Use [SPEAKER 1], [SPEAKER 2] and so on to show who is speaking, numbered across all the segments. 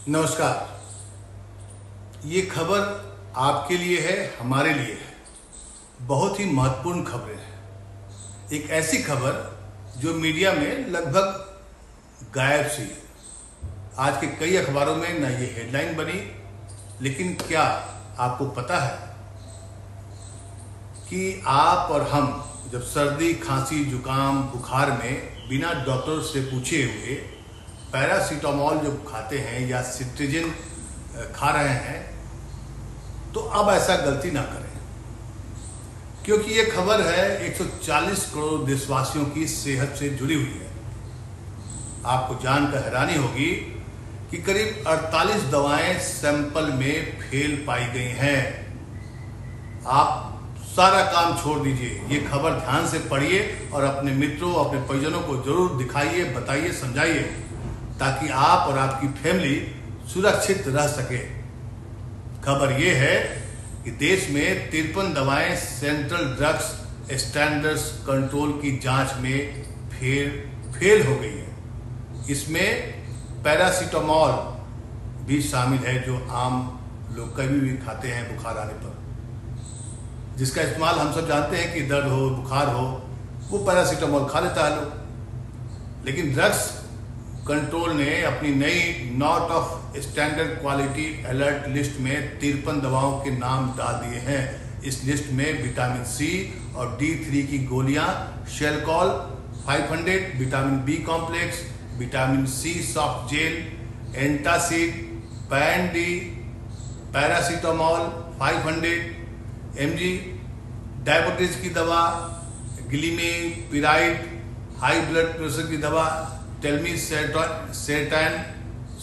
[SPEAKER 1] नमस्कार। ये खबर आपके लिए है, हमारे लिए है। बहुत ही महत्वपूर्ण खबरें हैं। एक ऐसी खबर जो मीडिया में लगभग गायब सी है। आज के कई अखबारों में न ये हेडलाइन बनी, लेकिन क्या आपको पता है कि आप और हम जब सर्दी, खांसी, जुकाम, बुखार में बिना डॉक्टर से पूछे हुए पैरासीटामोल जो खाते हैं या सिट्रिजिन खा रहे हैं, तो अब ऐसा गलती ना करें, क्योंकि ये खबर है 140 करोड़ देशवासियों की सेहत से जुड़ी हुई है। आपको जानकर हैरानी होगी कि करीब 48 दवाएं सैंपल में फेल पाई गई हैं। आप सारा काम छोड़ दीजिए, ये खबर ध्यान से पढ़िए और अपने मित्रों, अपने परिजनों को जरूर दिखाइए, बताइए, समझाइए, ताकि आप और आपकी फैमिली सुरक्षित रह सके। खबर यह है कि देश में 53 दवाएं सेंट्रल ड्रग्स स्टैंडर्ड्स कंट्रोल की जांच में फेल हो गई है। इसमें पैरासीटामोल भी शामिल है, जो आम लोग कभी भी खाते हैं बुखार आने पर, जिसका इस्तेमाल हम सब जानते हैं कि दर्द हो, बुखार हो, वो पैरासीटामोल खा लेता है लोग। लेकिन ड्रग्स कंट्रोल ने अपनी नई not of standard quality alert list में 53 दवाओं के नाम डाल दिए हैं। इस लिस्ट में विटामिन सी और D3 की गोलियां, Shelcal 500, vitamin B complex, vitamin C soft gel, antacid, Pan D, paracetamol 500 mg, diabetes की दवा, ग्लिमेपिराइड, हाई ब्लड प्रेशर की दवा, टेलमीसेटाइन,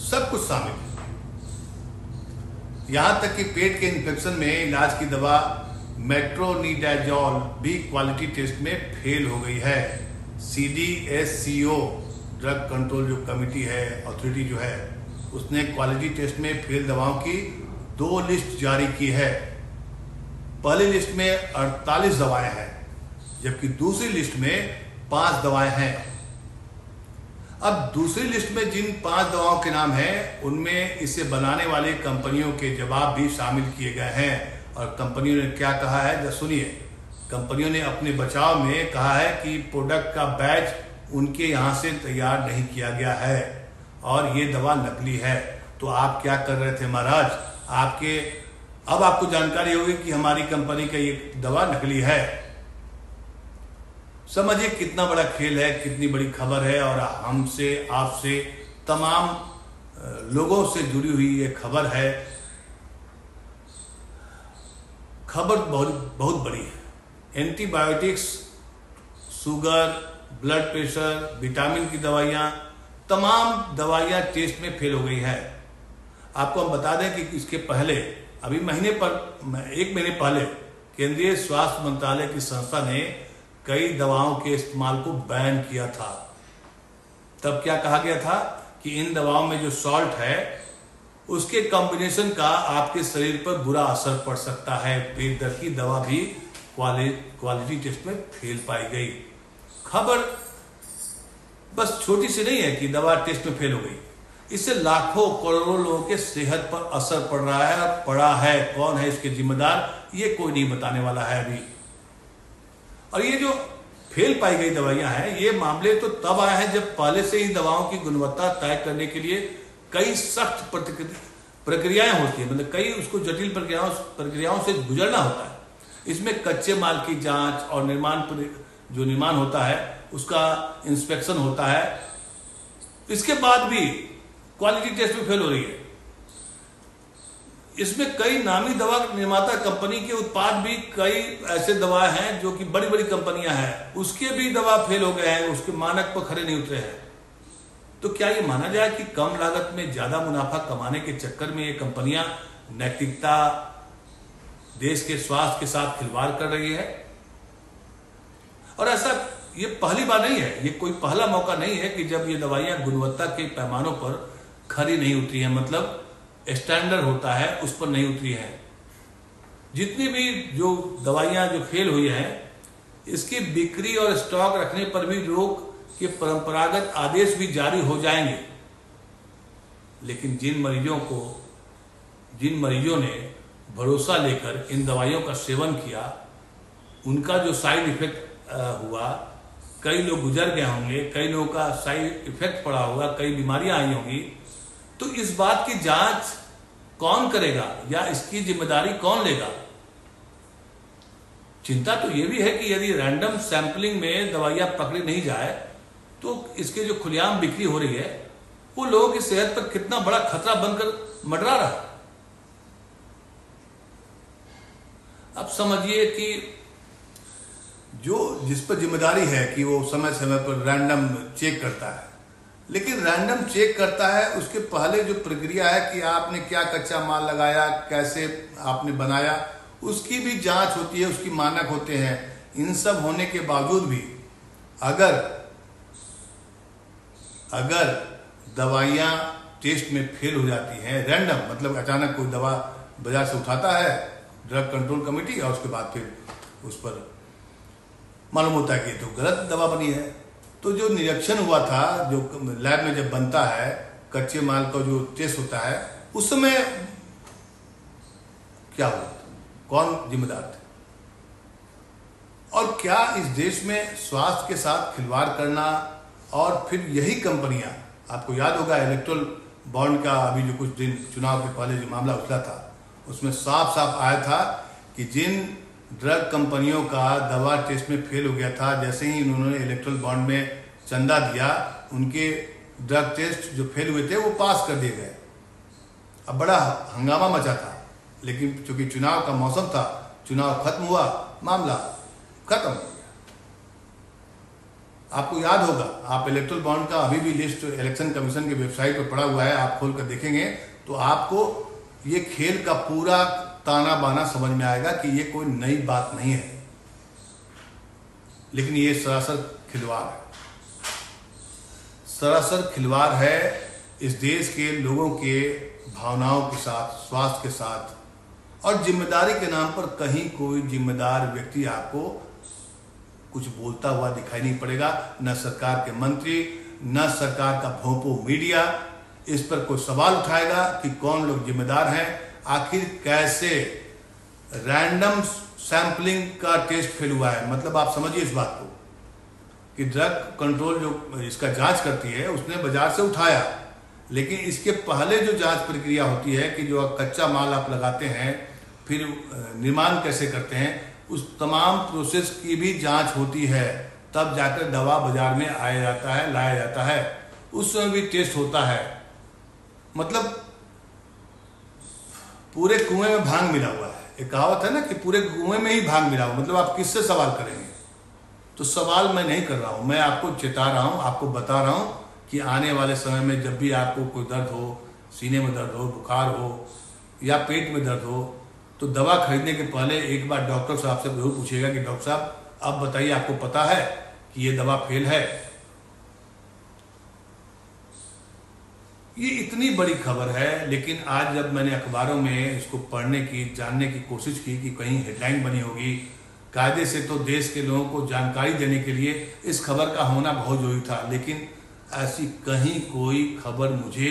[SPEAKER 1] सब कुछ शामिल है। यहां तक कि पेट के इन्फेक्शन में इलाज की दवा मेट्रोनिडाजोल भी क्वालिटी टेस्ट में फेल हो गई है। CDSCO ड्रग कंट्रोल जो कमिटी है, अथॉरिटी जो है, उसने क्वालिटी टेस्ट में फेल दवाओं की 2 लिस्ट जारी की है। पहली लिस्ट में 48 दवाएं हैं, जबकि दूसरी लिस्ट में 5 दवाएं हैं। अब दूसरी लिस्ट में जिन 5 दवाओं के नाम हैं, उनमें इसे बनाने वाली कंपनियों के जवाब भी शामिल किए गए हैं। और कंपनियों ने क्या कहा है, जरा सुनिए। कंपनियों ने अपने बचाव में कहा है कि प्रोडक्ट का बैच उनके यहां से तैयार नहीं किया गया है और ये दवा नकली है। तो आप क्या कर रहे थे महाराज? अब आपको जानकारी होगी कि हमारी कंपनी का ये दवा नकली है। समझिए कितना बड़ा खेल है, कितनी बड़ी खबर है, और हमसे, आपसे, तमाम लोगों से जुड़ी हुई ये खबर है। खबर बहुत बड़ी है। Antibiotics, sugar, blood pressure, vitamin की दवाइयां, तमाम दवाइयां टेस्ट में फेल हो गई है। आपको हम बता दें कि इसके पहले, अभी एक महीने पहले केंद्रीय स्वास्थ्य मंत्रालय की संस्था ने कई दवाओं के इस्तेमाल को बैन किया था। तब क्या कहा गया था कि इन दवाओं में जो सॉल्ट है, उसके कॉम्बिनेशन का आपके शरीर पर बुरा असर पड़ सकता है। पेट दर्द की दवा भी क्वालिटी टेस्ट में फेल पाई गई। खबर बस छोटी सी नहीं है कि दवा टेस्ट में फेल हो गई, इससे लाखों करोड़ों लोगों के सेहत पर असर पड़ रहा है और पड़ा है। कौन है इसके जिम्मेदार, ये कोई नहीं बताने वाला है अभी। और ये जो फेल पाई गई दवाइयां हैं, ये मामले तो तब आए हैं जब पहले से ही दवाओं की गुणवत्ता तय करने के लिए कई सख्त प्रक्रियाएं होती है। मतलब कई उसको जटिल प्रक्रियाओं से गुजरना होता है। इसमें कच्चे माल की जांच और निर्माण होता है, उसका इंस्पेक्शन होता है। इसके बाद भी क्वालिटी टेस्ट में फेल हो रही है। इसमें कई नामी दवा निर्माता कंपनी के उत्पाद भी, कई ऐसे दवा हैं जो कि बड़ी बड़ी कंपनियां हैं, उसके भी दवा फेल हो गए हैं, उसके मानक पर खरे नहीं उतरे हैं। तो क्या ये माना जाए कि कम लागत में ज्यादा मुनाफा कमाने के चक्कर में ये कंपनियां नैतिकता, देश के स्वास्थ्य के साथ खिलवाड़ कर रही है? और ऐसा ये पहली बार नहीं है, ये कोई पहला मौका नहीं है कि जब ये दवाइयां गुणवत्ता के पैमानों पर खरी नहीं उतरी है, मतलब स्टैंडर्ड होता है उस पर नहीं उतरी है। जितनी भी जो दवाइयां जो फेल हुई हैं, इसकी बिक्री और स्टॉक रखने पर भी रोक के परंपरागत आदेश भी जारी हो जाएंगे। लेकिन जिन मरीजों ने भरोसा लेकर इन दवाइयों का सेवन किया, उनका जो साइड इफेक्ट हुआ, कई लोग गुजर गए होंगे, कई लोगों का साइड इफेक्ट पड़ा होगा, कई बीमारियां आई होंगी, तो इस बात की जांच कौन करेगा या इसकी जिम्मेदारी कौन लेगा? चिंता तो यह भी है कि यदि रैंडम सैंपलिंग में दवाइयां पकड़ी नहीं जाए तो इसके जो खुलेआम बिक्री हो रही है वो लोगों की सेहत पर कितना बड़ा खतरा बनकर मंडरा रहा है। अब समझिए कि जिस पर जिम्मेदारी है कि वो समय समय पर रैंडम चेक करता है, लेकिन रैंडम चेक करता है उसके पहले जो प्रक्रिया है कि आपने क्या कच्चा माल लगाया, कैसे आपने बनाया, उसकी भी जांच होती है, उसकी मानक होते हैं। इन सब होने के बावजूद भी अगर दवाइयां टेस्ट में फेल हो जाती हैं, रैंडम मतलब अचानक कोई दवा बाजार से उठाता है ड्रग कंट्रोल कमेटी और उसके बाद फिर उस पर मालूम होता है कि तो गलत दवा बनी है, तो जो निरीक्षण हुआ था, जो लैब में जब बनता है कच्चे माल का जो टेस्ट होता है, उस समय क्या हुआ, कौन जिम्मेदार थे? और क्या इस देश में स्वास्थ्य के साथ खिलवाड़ करना, और फिर यही कंपनियां, आपको याद होगा इलेक्ट्रल बॉन्ड का अभी जो कुछ दिन चुनाव के पहले जो मामला उछला था, उसमें साफ साफ आया था कि जिन ड्रग कंपनियों का दवा टेस्ट में फेल हो गया था, जैसे ही उन्होंने इलेक्ट्रल बॉन्ड में चंदा दिया, उनके ड्रग टेस्ट जो फेल हुए थे वो पास कर दिए गए। अब बड़ा हंगामा मचा था, लेकिन चूंकि चुनाव का मौसम था, चुनाव खत्म हुआ, मामला खत्म हो गया। आपको याद होगा, आप इलेक्ट्रल बॉन्ड का अभी भी लिस्ट इलेक्शन कमीशन की वेबसाइट पर पड़ा हुआ है, आप खोल कर देखेंगे तो आपको ये खेल का पूरा ताना बाना समझ में आएगा कि ये कोई नई बात नहीं है, लेकिन ये सरासर खिलवाड़ है, सरासर खिलवाड़ है इस देश के लोगों के भावनाओं के साथ, स्वास्थ्य के साथ। और जिम्मेदारी के नाम पर कहीं कोई जिम्मेदार व्यक्ति आपको कुछ बोलता हुआ दिखाई नहीं पड़ेगा, न सरकार के मंत्री, न सरकार का भोंपू मीडिया इस पर कोई सवाल उठाएगा कि कौन लोग जिम्मेदार हैं। आखिर कैसे रैंडम सैंपलिंग का टेस्ट फेल हुआ है? मतलब आप समझिए इस बात को कि ड्रग कंट्रोल जो इसका जांच करती है, उसने बाजार से उठाया, लेकिन इसके पहले जो जांच प्रक्रिया होती है कि जो कच्चा माल आप लगाते हैं, फिर निर्माण कैसे करते हैं, उस तमाम प्रोसेस की भी जांच होती है, तब जाकर दवा बाजार में आया जाता है, लाया जाता है, उस समय भी टेस्ट होता है। मतलब पूरे कुएं में भांग मिला हुआ है, एक कहावत है ना कि पूरे कुएं में ही भांग मिला हुआ। मतलब आप किससे सवाल करेंगे? तो सवाल मैं नहीं कर रहा हूं, मैं आपको चेता रहा हूं, आपको बता रहा हूं कि आने वाले समय में जब भी आपको कोई दर्द हो, सीने में दर्द हो, बुखार हो या पेट में दर्द हो, तो दवा खरीदने के पहले एक बार डॉक्टर साहब से जरूर पूछिएगा कि डॉक्टर साहब अब बताइए, आपको पता है कि ये दवा फेल है? ये इतनी बड़ी खबर है, लेकिन आज जब मैंने अखबारों में इसको पढ़ने की, जानने की कोशिश की कि कहीं हेडलाइन बनी होगी, कायदे से तो देश के लोगों को जानकारी देने के लिए इस खबर का होना बहुत जरूरी था, लेकिन ऐसी कहीं कोई खबर मुझे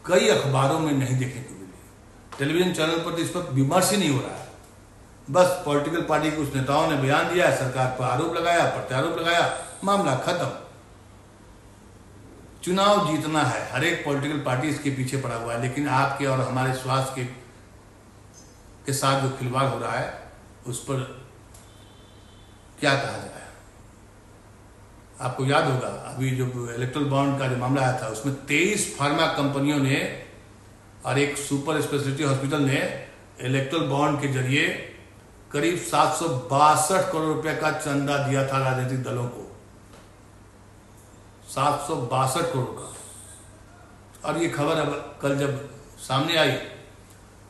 [SPEAKER 1] कई अखबारों में नहीं देखने को मिली। टेलीविजन चैनल पर तो इस पर विमर्श ही नहीं हो रहा है, बस पॉलिटिकल पार्टी के कुछ नेताओं ने बयान दिया, सरकार पर आरोप लगाया, प्रत्यारोप लगाया, मामला खत्म। चुनाव जीतना है, हर एक पॉलिटिकल पार्टी इसके पीछे पड़ा हुआ है, लेकिन आपके और हमारे स्वास्थ्य के साथ जो खिलवाड़ हो रहा है उस पर क्या कहा जाए। आपको याद होगा अभी जो इलेक्ट्रल बॉन्ड का जो मामला आया था, उसमें 23 फार्मा कंपनियों ने और एक सुपर स्पेशलिटी हॉस्पिटल ने इलेक्ट्रल बॉन्ड के जरिए करीब 762 करोड़ रुपए का चंदा दिया था राजनीतिक दलों को, 762 करोड़ का। और ये खबर अब कल जब सामने आई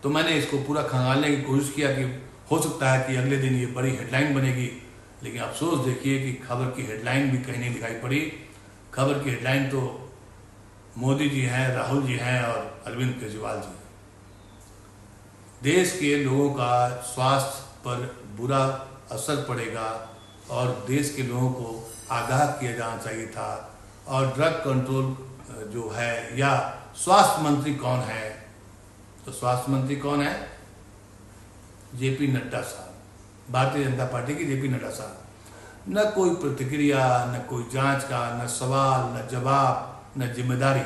[SPEAKER 1] तो मैंने इसको पूरा खंगालने की कोशिश किया कि हो सकता है कि अगले दिन ये बड़ी हेडलाइन बनेगी, लेकिन अफसोस देखिए कि खबर की हेडलाइन भी कहीं नहीं दिखाई पड़ी। खबर की हेडलाइन तो मोदी जी हैं, राहुल जी हैं और अरविंद केजरीवाल जी। देश के लोगों का स्वास्थ्य पर बुरा असर पड़ेगा और देश के लोगों को आगाह किया जाना चाहिए था। और ड्रग कंट्रोल जो है या स्वास्थ्य मंत्री कौन है? तो स्वास्थ्य मंत्री कौन है? जेपी नड्डा साहब, भारतीय जनता पार्टी की जेपी नड्डा साहब। न कोई प्रतिक्रिया, न कोई जांच का, न सवाल, न जवाब, न जिम्मेदारी।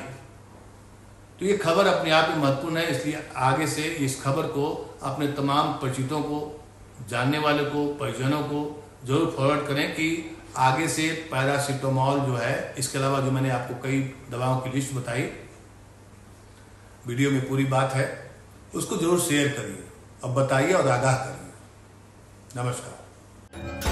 [SPEAKER 1] तो ये खबर अपने आप में महत्वपूर्ण है, इसलिए आगे से इस खबर को अपने तमाम परिचितों को, जानने वाले को, परिजनों को जरूर फॉरवर्ड करें कि आगे से पैरासीटामोल जो है, इसके अलावा जो मैंने आपको कई दवाओं की लिस्ट बताई, वीडियो में पूरी बात है, उसको जरूर शेयर करिए और बताइए और आगाह करिए। नमस्कार।